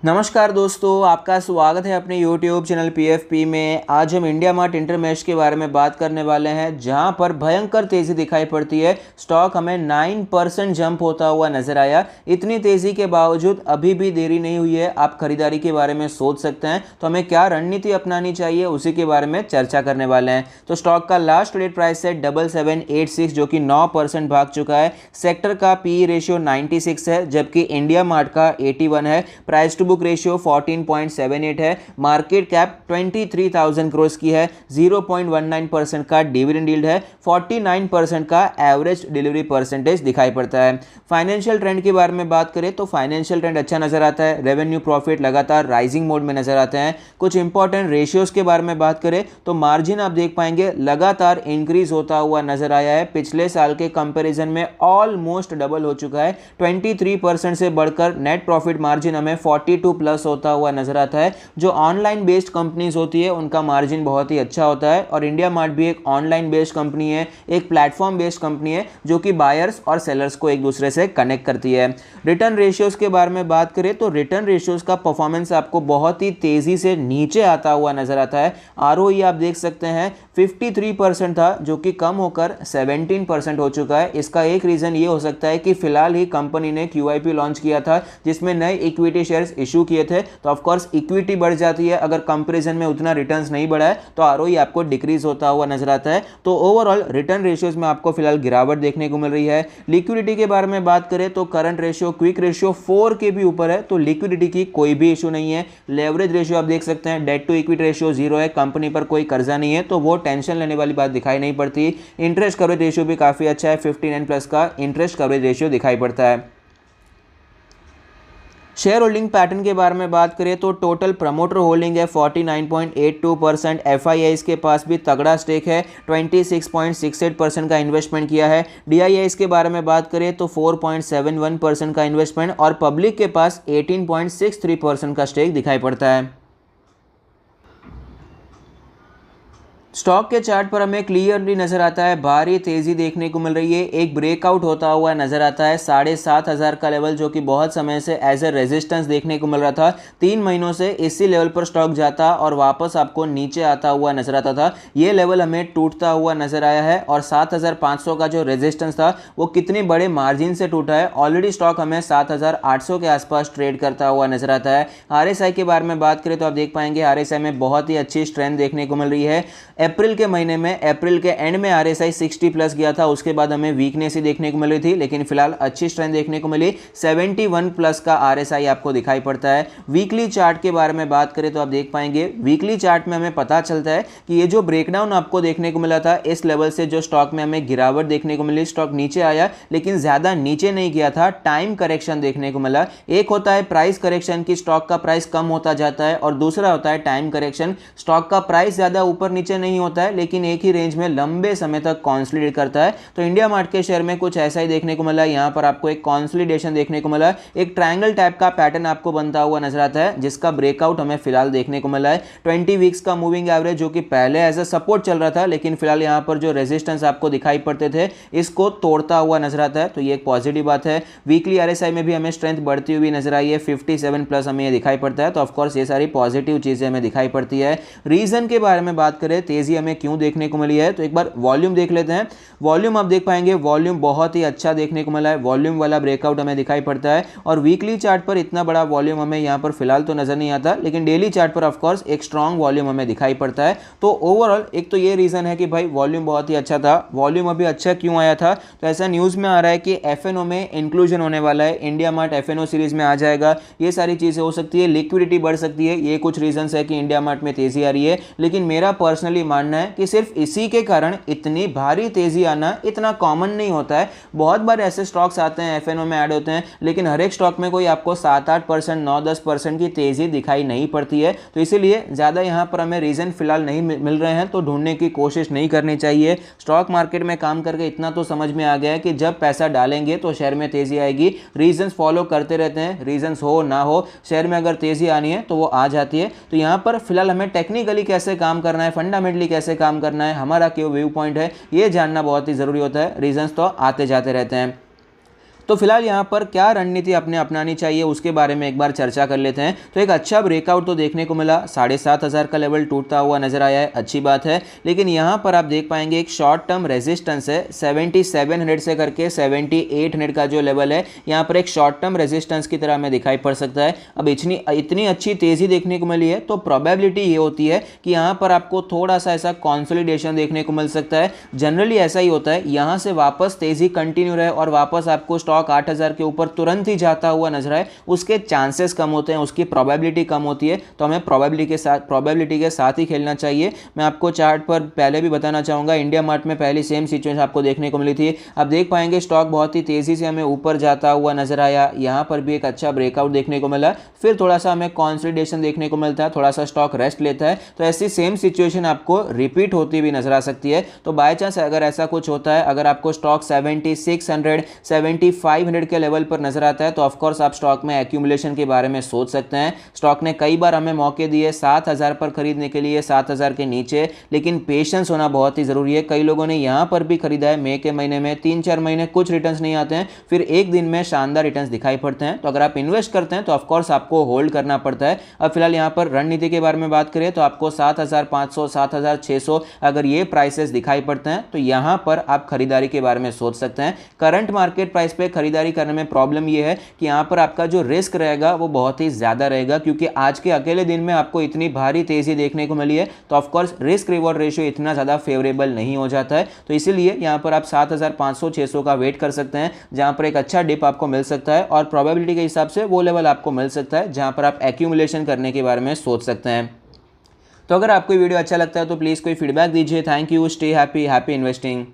नमस्कार दोस्तों, आपका स्वागत है अपने YouTube चैनल PFP में। आज हम इंडिया मार्ट इंटरमेश के बारे में बात करने वाले हैं, जहां पर भयंकर तेज़ी दिखाई पड़ती है। स्टॉक हमें 9% जंप होता हुआ नजर आया। इतनी तेज़ी के बावजूद अभी भी देरी नहीं हुई है, आप खरीदारी के बारे में सोच सकते हैं। तो हमें क्या रणनीति अपनानी चाहिए, उसी के बारे में चर्चा करने वाले हैं। तो स्टॉक का लास्ट ट्रेड प्राइस है 7786, जो कि 9% भाग चुका है। सेक्टर का PE रेशियो 96 है, जबकि इंडिया मार्ट का 81 है। प्राइस टू बुक रेशियो 14.78 है। मार्केट कैप 23,000 करोड़ की है। 0.19% का डिविडेंड यील्ड है। 49% का एवरेज डिलीवरी परसेंटेज दिखाई पड़ता है। फाइनेंशियल ट्रेंड के बारे में बात करें तो फाइनेंशियल ट्रेंड अच्छा नजर आता है। रेवेन्यू प्रॉफिट लगातार राइजिंग मोड में नजर आते हैं। कुछ इंपॉर्टेंट रेशियोज के बारे में बात करें तो मार्जिन आप देख पाएंगे लगातार इंक्रीज होता हुआ नजर आया है। पिछले साल के कंपैरिजन में ऑलमोस्ट डबल हो चुका है। 23% से बढ़कर नेट प्रॉफिट मार्जिन हमें 42 प्लस होता हुआ नजर आता है। जो ऑनलाइन बेस्ड कंपनीज होती है उनका मार्जिन बहुत ही अच्छा होता है, और इंडिया मार्ट भी एक ऑनलाइन बेस्ड कंपनी है, एक प्लेटफॉर्म बेस्ड कंपनी है, जो कि बायर्स और सेलर्स को एक दूसरे से कनेक्ट करती है। रिटर्न रेशियोज के बारे में बात करें तो रिटर्न रेशियोज का परफॉर्मेंस आपको बहुत ही तेजी से नीचे आता हुआ नजर आता है। ROE आप देख सकते हैं 53% था, जो कि कम होकर 17% हो चुका है। इसका एक रीजन ये हो सकता है कि फिलहाल ही कंपनी ने QIP लॉन्च किया था, जिसमें नए इक्विटी शेयर्स इशू किए थे। तो ऑफ कोर्स इक्विटी बढ़ जाती है, अगर कंपैरिजन में उतना रिटर्न्स नहीं बढ़ा है तो ROE आपको डिक्रीज होता हुआ नजर आता है। तो ओवरऑल रिटर्न रेशियोज में आपको फिलहाल गिरावट देखने को मिल रही है। लिक्विडिटी के बारे में बात करें तो करंट रेशियो क्विक रेशियो 4 के भी ऊपर है, तो लिक्विडिटी की कोई भी इशू नहीं है। लेवरेज रेशियो आप देख सकते हैं डेट टू इक्विटी रेशियो 0 है, कंपनी पर कोई कर्जा नहीं है, तो वो टेंशन लेने वाली बात दिखाई नहीं पड़ती। इंटरेस्ट कवरेज रेशियो भी काफी अच्छा है, 59 प्लस का इंटरेस्ट कवरेज रेशियो दिखाई पड़ता है। शेयर होल्डिंग पैटर्न के बारे में बात करें तो टोटल प्रमोटर होल्डिंग है 49.82%। FIIs के पास भी तगड़ा स्टेक है, 26.68% का इन्वेस्टमेंट किया है। DIIs के बारे में बात करें तो 4.71% का इन्वेस्टमेंट, और पब्लिक के पास 18.63% का स्टेक दिखाई पड़ता है। स्टॉक के चार्ट पर हमें क्लियरली नजर आता है भारी तेजी देखने को मिल रही है। एक ब्रेकआउट होता हुआ नजर आता है 7,500 का लेवल, जो कि बहुत समय से एज ए रेजिस्टेंस देखने को मिल रहा था। 3 महीनों से इसी लेवल पर स्टॉक जाता और वापस आपको नीचे आता हुआ नजर आता था। ये लेवल हमें टूटता हुआ नजर आया है, और 7,500 का जो रेजिस्टेंस था वो कितने बड़े मार्जिन से टूटा है। ऑलरेडी स्टॉक हमें 7,800 के आसपास ट्रेड करता हुआ नजर आता है। RSI के बारे में बात करें तो आप देख पाएंगे RSI में बहुत ही अच्छी स्ट्रेंथ देखने को मिल रही है। अप्रैल के महीने में, अप्रैल के एंड में RSI 60 प्लस गया था, उसके बाद हमें वीकनेस ही देखने को मिल रही थी, लेकिन फिलहाल अच्छी स्ट्रेंथ देखने को मिली। 71 प्लस का RSI आपको दिखाई पड़ता है। वीकली चार्ट के बारे में बात करें तो आप देख पाएंगे वीकली चार्ट में हमें पता चलता है कि ये जो ब्रेकडाउन आपको देखने को मिला था, इस लेवल से जो स्टॉक में हमें गिरावट देखने को मिली, स्टॉक नीचे आया लेकिन ज्यादा नीचे नहीं गया था, टाइम करेक्शन देखने को मिला। एक होता है प्राइस करेक्शन की स्टॉक का प्राइस कम होता जाता है, और दूसरा होता है टाइम करेक्शन, स्टॉक का प्राइस ज्यादा ऊपर नीचे नहीं होता है लेकिन एक ही रेंज में लंबे समय तक कॉन्सोलिडेट करता है। तो इंडिया मार्ट के शेयर में कुछ ऐसा ही देखने को मिला। यहां पर आपको एक कॉन्सोलिडेशन देखने को मिला, एक ट्रायंगल टाइप का पैटर्न आपको बनता हुआ नजर आता है, जिसका ब्रेकआउट हमें फिलहाल देखने को मिला है। 20 वीक्स का मूविंग एवरेज, जो कि पहले एज अ सपोर्ट चल रहा था, लेकिन फिलहाल यहां पर जो रेजिस्टेंस आपको दिखाई पड़ते थे, इसको तोड़ता हुआ नजर आता है, तो ये एक पॉजिटिव बात है। वीकली RSI में भी हमें स्ट्रेंथ बढ़ती हुई नजर आई है, 57 प्लस हमें दिखाई पड़ता है। तो ऑफकोर्स ये सारी पॉजिटिव चीजें हमें दिखाई पड़ती है। रीजन के बारे में बात करें, तेजी हमें क्यों देखने को मिली है, तो एक बार वॉल्यूम देख लेते हैं। वॉल्यूम आप देख पाएंगे वॉल्यूम बहुत ही अच्छा देखने को मिला है, वॉल्यूम वाला ब्रेकआउट हमें दिखाई पड़ता है, और वीकली चार्ट पर इतना बड़ा वॉल्यूम हमें यहां पर फिलहाल तो नजर नहीं आता, लेकिन डेली चार्ट पर ऑफकोर्स एक स्ट्रॉन्ग वॉल्यूम हमें दिखाई पड़ता है। तो ओवरऑल एक तो ये रीजन है कि भाई वॉल्यूम बहुत ही अच्छा था। वॉल्यूम अभी अच्छा क्यों आया था, तो ऐसा न्यूज में आ रहा है कि FNO में इंक्लूजन होने वाला है, इंडिया मार्ट FNO सीरीज में आ जाएगा, ये सारी चीजें हो सकती है, लिक्विडिटी बढ़ सकती है, ये कुछ रीजन है कि इंडिया मार्ट में तेजी आ रही है। लेकिन मेरा पर्सनली मानना है कि सिर्फ इसी के कारण इतनी भारी तेजी आना इतना कॉमन नहीं होता है। बहुत बार ऐसे स्टॉक्स आते हैं FNO में ऐड होते हैं, लेकिन हर एक स्टॉक में कोई आपको 7-8%, 9-10% की तेजी दिखाई नहीं पड़ती है। तो इसीलिए ज्यादा यहां पर हमें रीजन फिलहाल नहीं मिल रहे हैं, तो ढूंढने की कोशिश नहीं करनी चाहिए। स्टॉक मार्केट में काम करके इतना तो समझ में आ गया है कि जब पैसा डालेंगे तो शेयर में तेजी आएगी। रीजंस फॉलो करते रहते हैं, रीजंस हो ना हो, शेयर में अगर तेजी आनी है तो वो आ जाती है। तो यहां पर फिलहाल हमें टेक्निकली कैसे काम करना है, फंडामेंटली कैसे काम करना है, हमारा क्या व्यू पॉइंट है, ये जानना बहुत ही जरूरी होता है। रीजंस तो आते जाते रहते हैं। तो फिलहाल यहाँ पर क्या रणनीति अपने अपनानी चाहिए उसके बारे में एक बार चर्चा कर लेते हैं। तो एक अच्छा ब्रेकआउट तो देखने को मिला, 7,500 का लेवल टूटता हुआ नजर आया है, अच्छी बात है। लेकिन यहाँ पर आप देख पाएंगे एक शॉर्ट टर्म रेजिस्टेंस है 7700 से करके 7800 का जो लेवल है, यहाँ पर एक शॉर्ट टर्म रेजिस्टेंस की तरह हमें दिखाई पड़ सकता है। अब इतनी अच्छी तेजी देखने को मिली है तो प्रोबेबिलिटी ये होती है कि यहाँ पर आपको थोड़ा सा ऐसा कॉन्सोलिडेशन देखने को मिल सकता है। जनरली ऐसा ही होता है, यहाँ से वापस तेजी कंटिन्यू रहे और वापस आपको स्टॉक 8000 के ऊपर तुरंत ही जाता हुआ नजर आए, उसके चांसेस कम होते हैं, उसकी प्रोबेबिलिटी कम होती है। तो हमें प्रोबेबिलिटी के साथ ही खेलना चाहिए। मैं आपको चार्ट पर पहले भी बताना चाहूँगा, इंडिया मार्ट में पहली सेम सिचुएशन आपको देखने को मिली थी। आप देख पाएंगे स्टॉक बहुत ही तेज़ी से हमें ऊपर जाता हुआ नजर आया, यहाँ पर भी एक अच्छा ब्रेकआउट देखने को मिला, फिर थोड़ा सा हमें कंसोलिडेशन देखने को मिलता है, थोड़ा सा स्टॉक रेस्ट लेता है। तो ऐसी सेम सिचुएशन आपको रिपीट होती हुई नजर आ सकती है। तो बाय चांस अगर ऐसा कुछ होता है, अगर आपको स्टॉक 7600 7500 के लेवल पर नजर आता है, तो ऑफकोर्स आप स्टॉक में एक्यूमुलेशन के बारे में सोच सकते हैं। स्टॉक ने कई बार हमें मौके दिए 7000 पर खरीदने के लिए, 7000 के नीचे, लेकिन पेशेंस होना बहुत ही जरूरी है। कई लोगों ने यहां पर भी खरीदा है मई के महीने में, 3-4 महीने कुछ रिटर्न्स नहीं आते हैं, फिर एक दिन में शानदार रिटर्न्स दिखाई पड़ते हैं। तो अगर आप इन्वेस्ट करते हैं तो ऑफकोर्स आपको होल्ड करना पड़ता है। अब फिलहाल यहाँ पर रणनीति के बारे में बात करें तो आपको 7500 7600 अगर ये प्राइसेस दिखाई पड़ते हैं तो यहाँ पर आप खरीदारी के बारे में सोच सकते हैं। करंट मार्केट प्राइस पे खरीदारी करने में प्रॉब्लम ये है कि यहाँ पर आपका जो रिस्क रहेगा वो बहुत ही ज्यादा रहेगा, क्योंकि आज के अकेले दिन में आपको इतनी भारी तेजी देखने को मिली है, तो ऑफकोर्स रिस्क रिवॉर्ड रेशियो इतना ज्यादा फेवरेबल नहीं हो जाता है। तो इसीलिए यहाँ पर आप 7500 600 का वेट कर सकते हैं, जहाँ पर एक अच्छा डिप आपको मिल सकता है और प्रोबेबिलिटी के हिसाब से वो लेवल आपको मिल सकता है जहाँ पर आप एक्यूमुलेशन करने के बारे में सोच सकते हैं। तो अगर आपको वीडियो अच्छा लगता है तो प्लीज़ कोई फीडबैक दीजिए। Thank you, stay happy, happy investing.